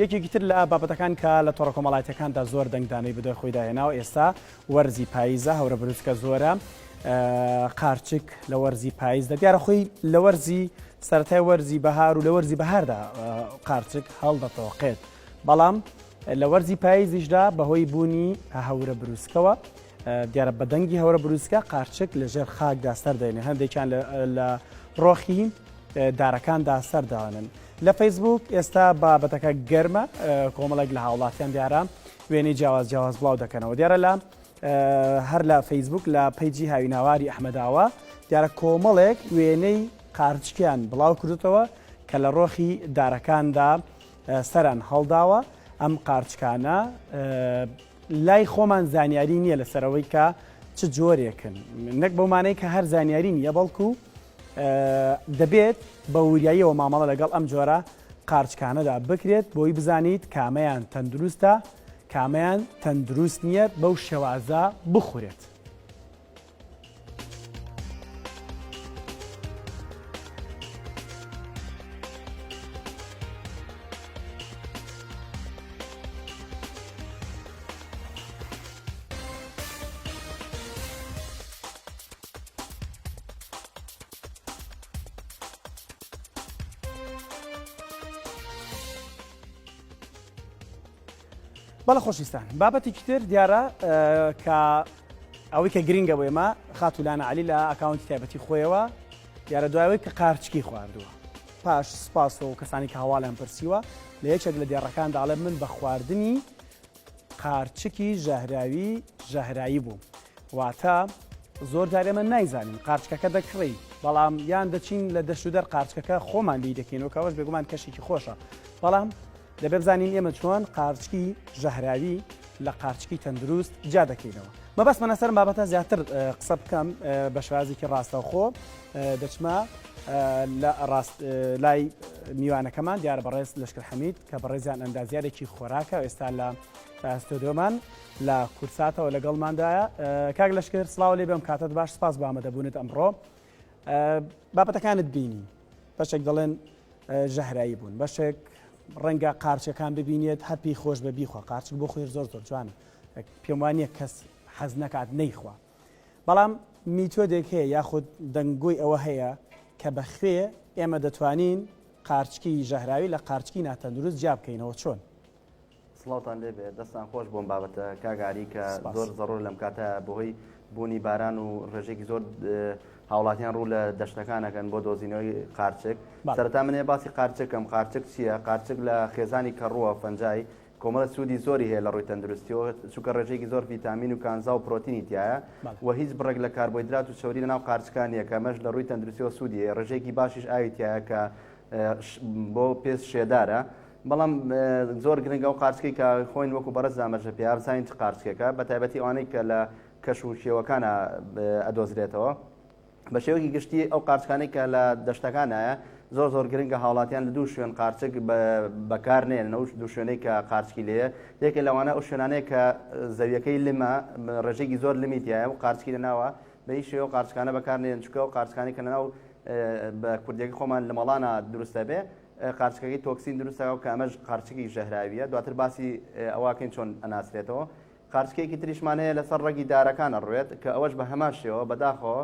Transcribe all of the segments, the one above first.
یەکێکی تر لە بابەتەکان کە لە تۆڕە کۆمەڵایەتەکاندا زۆر دەنگدانەی بدۆی خۆی داهێناوە ئێستا وەرزی پاییزە هەورە بروسکە زۆرە قارچک لە وەرزی پاییزدا دیارە خۆی لە وەرزی سەرەتای وەرزی بەهار و لە وەرزی بەهاردا قارچک هەڵدەتەوەقێت بەڵام لە وەرزی پاییزیشدا بەهۆی بوونی هەورە بروسکەوە دیارە بەدەنگی هەورە بروسکە قارچک لەژێر خاکدا سەردەێنێ هەندێکیان لە ڕۆخی دارەکاندا سەرداوانن لە فەیسبوک ئێستا بابەتەکە گەرمە کۆمەڵێک لە هاوڵاتیان دیارە وێنەی جیاواز بڵاو دەکەنەوە دیارە لە هەر لە فەیسبوک لە پەیجی هاویناواری ئەحمەداوە دیارە کۆمەڵێک وێنەی قارچکیان بڵاو کردوتەوە کە لە ڕۆخی دارەکاندا سەران هەڵداوە ئەم قارچکانە لای خۆمان زانیاری نییە لەسەرەوەی کە چ جۆرێکن نەک بەمانەی کە هەر زانیاری نییە بەڵکو دەبێت بە وریاییەوە مامەڵە لەگەڵ ئەم جۆرە قارچکانەدا بکرێت بۆی بزانیت کامەیان تەندروستە کامەیان تەندروست نییە بەو شێوازە بخورێت. بەڵە خۆشیستان بابەتێکی تر دیارە کە ئەوەی کە گرینگە بۆ ئێمە خاتولانە عەلی لە ئەکاونتی تایبەتی خۆیەوە دیارە دوایەوەی کە قارچکی خواردووە پاش سپاس و کەسانی کە هەواڵیان پرسیوە لە یەکێک لە دێڕەکان داڵێ من بە خواردنی قارچکی ژەهرایی بووم واتە زۆر جار ئێمە نایزانین قارچکەکە دەکڕی بەڵام یان دەچین لە دەشودەر قارچکەکە خۆمان لی دەکەینەوە کەەوەش بێگومان کەشێکی خۆشە بەڵام دەبێ بزانین ئێمە چۆن قارچکی ژەهراوی لە قارچکی تەندروست جا دەکەینەوە مەبەستمە لەسەر بابەتە زیاتر قسە بکەم بە شێوازێکی ڕاستەوخۆ دەچمە لای میوانەکەمان دیارە بەڕێز لەشکر حەمید کە بەڕێزیان ئەندازیارێکی خۆراکە ئێستا لە ئەستۆدیۆمان لە کورساتەوە لەگەڵماندایە کاک لەشکر سڵاو لێ بێم کاتت باش سپاس بە ئامادەبوونت ئەمڕۆ بابەتەکانت بینی بەشێک دەڵێن ژەهرایی بوون بەشێک ڕەنگە قارچەکان ببینێت هەپی خۆش بە بیخوا قارچک بۆ خۆی زۆر جوانە پێم وانییە کەس حەز نەکات نەیخوا بەڵام میتۆدێک هەیە یاخود دەنگۆی ئەوە هەیە کە بەخوێ ئێمە دەتوانین قارچکی ژەهراوی لە قارچکی ناتەندروست جا بکەینەوە چۆن سڵاوتان لێبێ دەستان خۆش بۆم بابەتە کاگاری کە زۆر زەڕۆر لەم کاتە بەهۆی بوونی باران و ڕێژێکی زۆر هاوڵاتیان ڕوو لە دەشتەکانەکەن بۆ دۆزینەوەی قارچک سەرەتا منێ باسی قارچکم قارچک چییە قارچک لە خێزانی کەڕووە فەنجای کۆمەڵە سوودی زۆری هەیە لە ڕووی تەندروستیەوە چونکە ڕێژێکی زۆر ڤیتامین و کانزا و پرۆتینی تایە و هیچ بڕێک لە کاربۆیدرات و شەوری لەناو قارچکانیە کە ئەمەش لە ڕووی تەندروستیەوە سوودی هەیە ڕێژێکی باشیش ئاوی تایە کە بۆ پێست شێدارە بەڵام زۆر گرنگە و قارچکەی کە خۆین وەکو بەڕێز زامەژە پێ بزانین چ قارچکێکە بە تایبەتی ئەوانەی کە لە کەش و شێوەکانە ئەدۆزرێتەوە بە شێوەی گشتی ئەو قارچکانەی کە لە دەشتەکانایە زۆر گرنگە هاوڵاتیان لە دوو شوێن قارچک بەکارنێن ئەو دوو شوێنەی کە قارچکی لێیە یەکێک لەوانە ئەو شوێنانەیە کە زەویەکەی لمە ڕێژێکی زۆر لمیتیایە و قارچکی لەناوە بە هیچ شێوە قارچکانە بەکارنێن چونکە ئەو قارچکانی کە لەناو بە کوردیەکە خۆمان لە مەڵانە دروستە بێ قارچکەکەی تۆکسین دروستەوە کە ئەمەش قارچکی ژەهراویە دواتر باسی ئەواکەین چۆن ئەناسرێتەوە قارچکەیەکی تریشمانەیە لەسەر ڕێگی دارەکانە ڕوێت کە ئەوەش بە هەمان شێوە بەداخەوە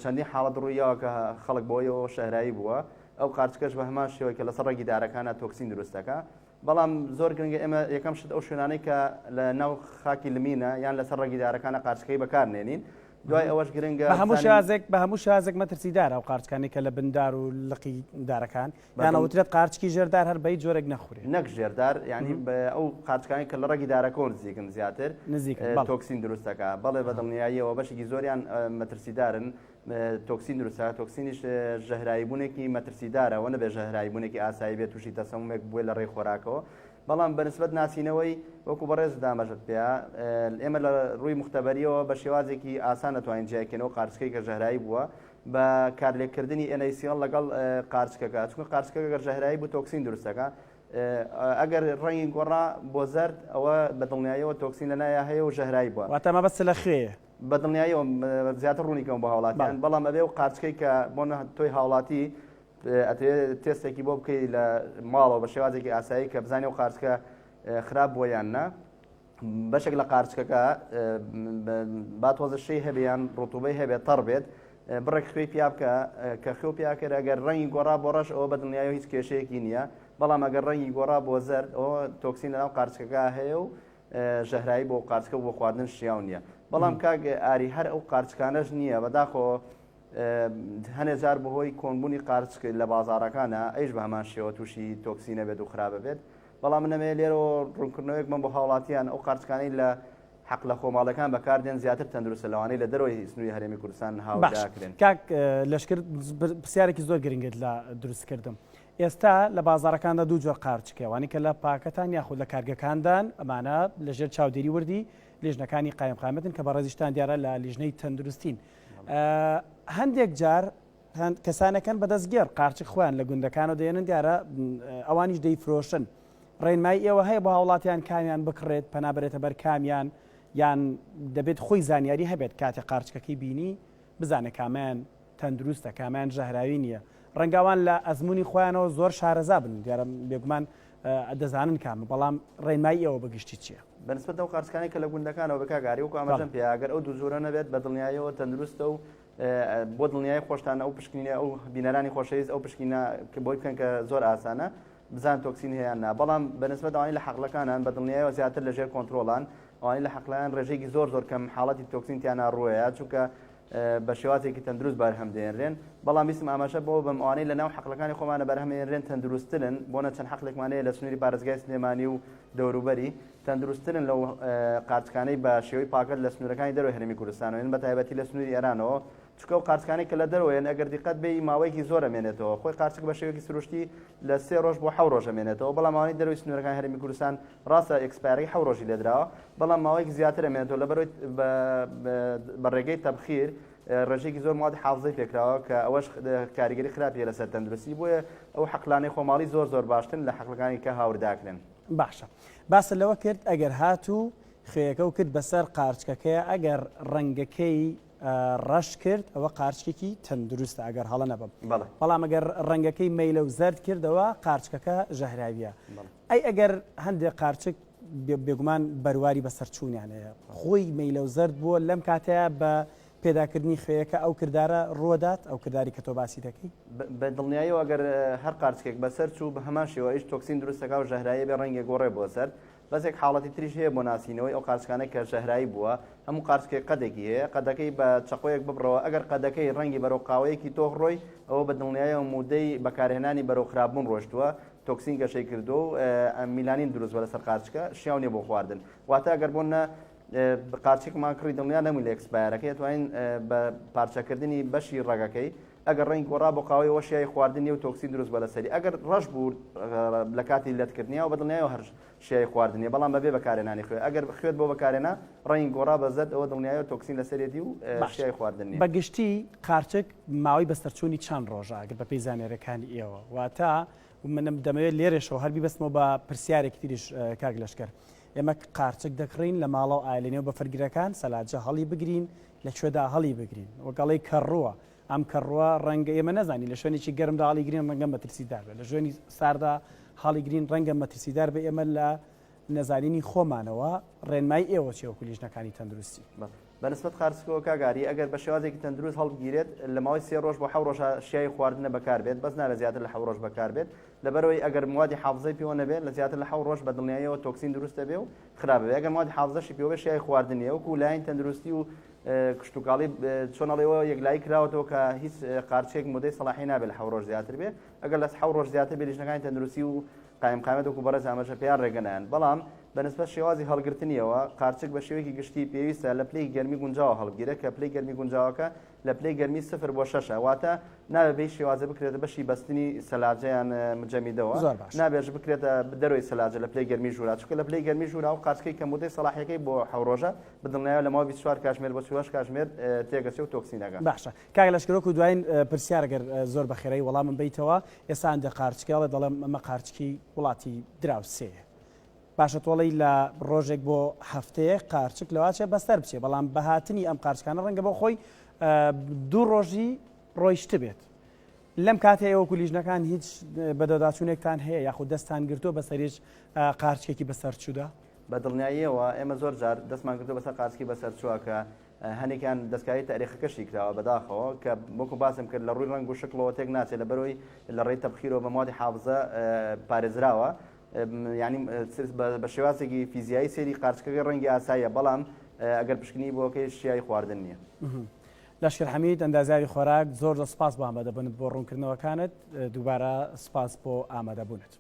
چەندی حاڵەت ڕوویەوە کە خەڵک بۆیەوە شەهرایی بووە ئەو قارچکەش بە هەمان شێوەیە کە لەسەر ڕێگی دارەکانە تۆکسین دروستەکە بەڵام زۆر گرنگە ئێمە یەکەم شت ئەو شوێنانەی کە لە ناو خاکی لمینە یان لەسەر ڕێگی دارەکانە قارچکەی بەکارنێنین دوای ئەوەش گرنگە بە هەموو شازێک مەترسیدارە ئەو قارچکانی کە لە بندار و لقی دارەکان یانەوترێت قارچکی ژێردار هەر بەی جۆرەك نەخورێت نەک ژێردار ینی ئەو قارچکانی کە لە ڕێگی دارەکە نزیکن زیاتر تۆکسین دروستەکە بەڵێ بەدڵنیاییەوە بەشێکی زۆریان مەترسیدارن تۆکسین دروستە تۆکسینیش ژەهرایی بوونێکی مەترسیدارەوە نەبێ ژەهرایی بوونێکی ئاسایی بێت تووشی تەسەمومێک بووە لە ڕێی خۆراکەوە بەڵام بەنسبەت ناسینەوەی وەکو بەڕێز دامەژت پێ ئێمە لە ڕووی مختبەریەوە بە شێوازێکی ئاسان دەتوانین جیاکەنەوە قارچکەی کە ژەهرایی بووە بە کارلێککردنی NaCl لەگەڵ قارچکەکە چونکە قارچکەکە گەر ژەهرایی بوو تۆکسین دروستەکە ئەگەر ڕەنگی گۆڕا بۆ زەرد ئەوە بەدڵنیاییەوە تۆکسین لەنایە هەیە و ژەهرایی بووە واتە مەبەست لە خوێیە بەدڵنیاییەوە زیاتر ڕوونیکەم بە هاوڵاتیان بەڵام ئەبێ و قارچکەی کە بۆ تۆی هاوڵاتی تێستێکی بۆ بکەی لە ماڵەوە بە شێوازێکی ئاسایی کە بزانێ و قارچکە خراپ بووە یان نا بەشێک لە قارچکەکە با تۆزە شەی هەبێیان ڕوتوبەی هەبێت تەڕ بێت بڕێک خوێی پیا بکە کە خوێ پیاکرد ئەگەر ڕەنگی گۆڕا بۆ ڕەش ئەوە بە دڵنیایی هیچ کێشەیەکی نییە بەڵام ئەگەر ڕەنگی گۆڕا بۆ زەرد ئەوە تۆکسین لەناو قارچکەکە هەیە و ژەهرایی بۆ قارچکە بۆ خواردن شیاو نییە بەڵام کاک ئاری هەر ئەو قارچکانەش نییە بەداخۆ هەنێ جار بەهۆی کۆنبوونی قارچک لە بازارەکانە ئەیش بە هەمان شێوە تووشی تۆکسینە بێت و خراپە بێت بەڵام منەمێ لێرەوە ڕوونکردنەوەیەک من بۆ هاوڵاتیان ئەو قارچکانەی لە حەق لە خۆماڵەکان بەکاردێن زیاتر تەندروستە لەوانەی لە دەرەوەی سنووری هەرێمی کوردستان هاورداکرێن. کاک لەشکر پرسیارێکی زۆر گرنگت لە دروستکردم. ئێستا لە بازارەکاندا دوو جۆر قارچکەوانی کە لە پاکەتان یاخود لە کارگەکاندان ئەمانە لەژێر چاودێری وردی لێژنەکانی قایم قامەتن کە بە ڕێزیشتان دیارە لە لیژنەی تەندروستین. هەندێک جار کەسانەکەن بەدەستگێر قارچک خۆیان لە گوندەکانەوە دێنن دیارە ئەوانیش دەیفرۆشن. ڕێنمای ئێوە هەیە بە هاوڵاتیان کامیان بکڕێت پەنابرێتە بەر کامیان یان دەبێت خۆی زانیاری هەبێت کاتێک قارچکەکەی بینی بزانێت کامیان تەندروستە کامیان ژەهراوی نییە. ڕەنگاوان لە ئەزمموی خۆیانەوە زۆر شارەزا بن دیارە بێگومان دەزانن کامە بەڵام ڕێنمای ئێوە بەگشتی چییە؟ بەنسبەت ئەو قارچکانی کە لە گوندەکانەوە بەکارگاری وەکو ئاماژەم پێیاگەر ئەو دوو جۆرە نەبێت بە دڵنیاییەوە تەندروستە و بۆ دڵنیایی خۆشتانە ئەو پشکنینە ئەو بینەرانی خۆشەویست ئەو پشکینە بۆی بکەن کە زۆر ئاسانە بزان تۆکسین هەیە نا بەڵام بەنسبەت ئەوانی لە حەقلەکانان بە دڵنیاییەوە زیاتر لەژێر کۆنتترۆلان ئەوانی لە حەقلەکان ڕێژێکی زۆر کەم حاڵەتی تۆکسینتیانە ڕووەیە چونکە بە شێوازێکی تەندروست بەرهەم دێنرێن بەڵام ویستم ئاماژە بۆ بەم ئەوانەی لە ناو حەقلەکانی خۆمانە بەرهەمێنرێن تەندروستترن بۆنە چەند حەقلێکمانەیە لە سنووری پارێزگای سلێمانی و دەوروبەری تەندروستترن لەو قارچکانەی بە شێوەی پاکەت لە سنوورەکانی دەرەوەی هەرێمی کوردستانەوەن بە تایبەتی لە سنووری ئێرانەوە چکە و قارچکانی کە لە دەرەوەیەن ئەگەر دیقەت بێ ماوەیەکی زۆر ئەمێنێتەوە خۆی قارچک بە شێوەیەکی سروشتی لە 3 ڕۆژ بۆ 7 ڕۆژ ئەمێنێتەوە بەڵام ئەوانەی دەرەوەی سنوورەکانی هەرێمی کوردستان ڕاستە ئێکسپایری 7 ڕۆژی لێدراوە بەڵام ماوەیەکی زیاتر ئەمێنێتەوە لەبەرەوەی بە ڕێگەی تەبخیر ڕێژێکی زۆر مواد حافزەی پێکراوە کە ئەوەش کاریگەری خراپیە لەسەر تەندروستی بۆیە ئەو حەقلانەی خۆماڵی زۆر باشترن لە حەقلەکانی کە هاورداکرێن. باشە باسە لەوە کرد ئەگەر هاتوو خوێەکە و کرد بەسەر قارچکەکەیە ئەگەر ڕەنگەکەی ڕەش کرد ئەوە قارچکێکی تەندروستە ئەگەر هەڵە نەبم بەڵام ئەگەر ڕەنگەکەی مەیلە و زەرد کردەوە قارچکەکە ژەهراویە. ئەی ئەگەر هەندێک قارچک بێگومان بەرواری بەسەرچوونیان هەیە خۆی مەیلە و زەرد بووە لەم کاتەیە بە پێداکردنی خوێیەکە ئەو کردارە ڕوەدات ئەو کردداری کە تۆ باسی دەکەی بە دڵنیاییەوە ئەگەر هەر قارچکێک بەسەر چوو بە هەمان شێوە هیچ تۆکسین دروستەکە و ژەهرایی بێ ڕەنگە گۆڕێ بۆ سەر بەسێک حاڵەتی تریش هەیە بۆ ناسینەوەی ئەو قارچکانەی کە ژەهرایی بووە هەموو قارچکێک قەدێکی هەیە قەدەکەی بە چەقۆیەک ببڕەوە ئەگەر قەدەکەی ڕەنگی بەرەو قاوەیەکی تۆ ڕۆی ئەوە بە دڵنیاییەوە مودەی بەکارهێنانی بەرەو خراپبوون ڕۆشتووە تۆکسین گەشەی کردو و میلانین دروست بە لەسەر قارچکە شیاو نیە بۆ خواردن واتە ئەگەر بۆنە قارچێکمان کڕی دڵنیا نەمووی لە ئەکسپایرەکەی توانین بە پارچەکردنی بەشی ڕێگەکەی ئەگەر ڕێنگ گۆڕا بۆ قاوەی وەشیای خواردنی و تۆکسین دروست بە لەسەری ئەگەر ڕەش بوو لە کاتی لەتکردنیەوە بە دڵنیاییەوە هەر شیای خواردنی بەڵام بەبێ بەکارهێنانی خوێ ئەگەر خوێت بۆ بەکارهێنا ڕێنگ گۆڕا بەزەت ئەوە دڵنیاییەوە تۆکسین لەسەرێتی و شیای خواردنی بەگشتی قارچک ماوەی بەستەرچوونی چەند ڕۆژە ئەگەر بە پێی زانێرەکانی ئێوە واتە منم دەمەوێت لێرەشەوە هەربی بەستمەوە بە پرسیارێکی تریش کاک لەشکەر ئێمە قارچک دەکڕین لە ماڵە و ئایلێنەوە بە فەرگیرەکان سەلاجە هەڵی بگرین لەکوێدا هەڵی بگرین وەگەڵی کەڕووە ئەم کەڕووە ڕەنگە ئێمە نەزانی لە شوێنێکی گەرمدا هەڵی گرین ڕەنگە مەترسیدار بێت لە ژوێنی ساردا هەڵی گرین ڕەنگە مەترسیدار بە ئێمە لە نەزانینی خۆمانەوە ڕێنمای ئێوە چێوە کولیژنەکانی تەندروستی بەنسبەت قارچکەوە کاگاری ئەگەر بە شێوازێکی تەندروست هەڵبگیرێت لە ماوەی 3 ڕۆژ بۆ 7 ڕۆژ شیای خواردنە بەکار بێت بەس نابێت زیاتر لە 7 ڕۆژ بەکار بێت لەبەرەوەی ئەگەر موادی حافزەی پێوە نەبێت لە زیاتر لە 7 ڕۆژ بە دڵنیاییەوە تۆکسین دروستە بێ و خراپە بێت ئەگەر موادی حافزەشی پێوە شیای خواردنیە وەکو لایەن تەندروستی و کشتتوکاڵی چۆنەڵەوە یەکلایی کراوەتەوە کە هیچ قارچێک مدەی سەلاحی نابێت لە 7 ڕۆژ زیاتر بێت ئەگەر لە 7 ڕۆژ زیاتر بێ لیژنەکانی تەندروستی و قایم قامەت وەکو بەڕێز ئاماژە پێیان ڕێگەنیان بەڵام بەنسبەت شێوازی هەڵگرتنیەوە قارچک بە شێوەیەکی گشتی پێویستە لە پلەی گەرمی گونجاوە هەڵبگیرێت کە پلەی گەرمی گونجاوەکە لە پلەی گەرمی 0 بۆ 6 واتە نابێت بەی شێوازە بکرێتە بەشی بەستنی سەلاجەیان مجەمیدەوە نابێت بکرێتە دەروی سەلاجە لە پلەی گەرمی ژوورا چونکە لە پلەی گەرمی ژوورا و قارچکەی کە مودەی سەلاحیەکەی بۆ 7 ڕۆژە بدڵنیایە لە ماوەی 24 کاتژمێر بۆ 48 کاتژمێر تێگەچێت و تۆکسینەکە باشە کاک لەشکرۆک و دوایین پرسیارەگەر زۆر بەخێرەی وەڵامم بیتەوە ئێستا هەندێک قارچکەڵە دەڵێم ئەمە قارچکی وڵاتی دراوسەیە باشە تۆڵی لە ڕۆژێک بۆ هەفتەیە قارچک لەواچێ بەسەر بچێ بەڵام بەهاتنی ئەم قارچکانە ڕەنگە بۆ خۆی 2 ڕۆژی ڕۆیشت بێت لەم کاتەیە وەکو لیژنەکان هیچ بەدەداچوونێکتان هەیە یاخود دەستان گرتووە بەسەریش قارچێکی بەسەرچوودا؟ بە دڵنیاییەوە ئێمە زۆر جار دەستمان کردو بەسەر قارچکی بەسەرچووە کە هەنێکیان دەستکاری تاریخەکەشی کراوە بەداخەوە کە وەکو باسم کرد لە ڕووی ڕنگ و شکلەوە تێک ناچێت لە بەرەوەی لە ڕێی تەبخیرەوە بە مادی حافزە پارێزراوە ینی بە شێوازێکی فیزیایی سێری قارچەکەی ڕەنگی ئاساییە بەڵام ئەگەر پشکنی بۆکەی شیای خواردن نییە. لەشکر حەمید ئەندازیاری خۆراک زۆر سپاس بۆ ئامادەبوونت بۆ ڕوونکردنەوەکانت دووبارە سپاس بۆ ئامادەبوونت.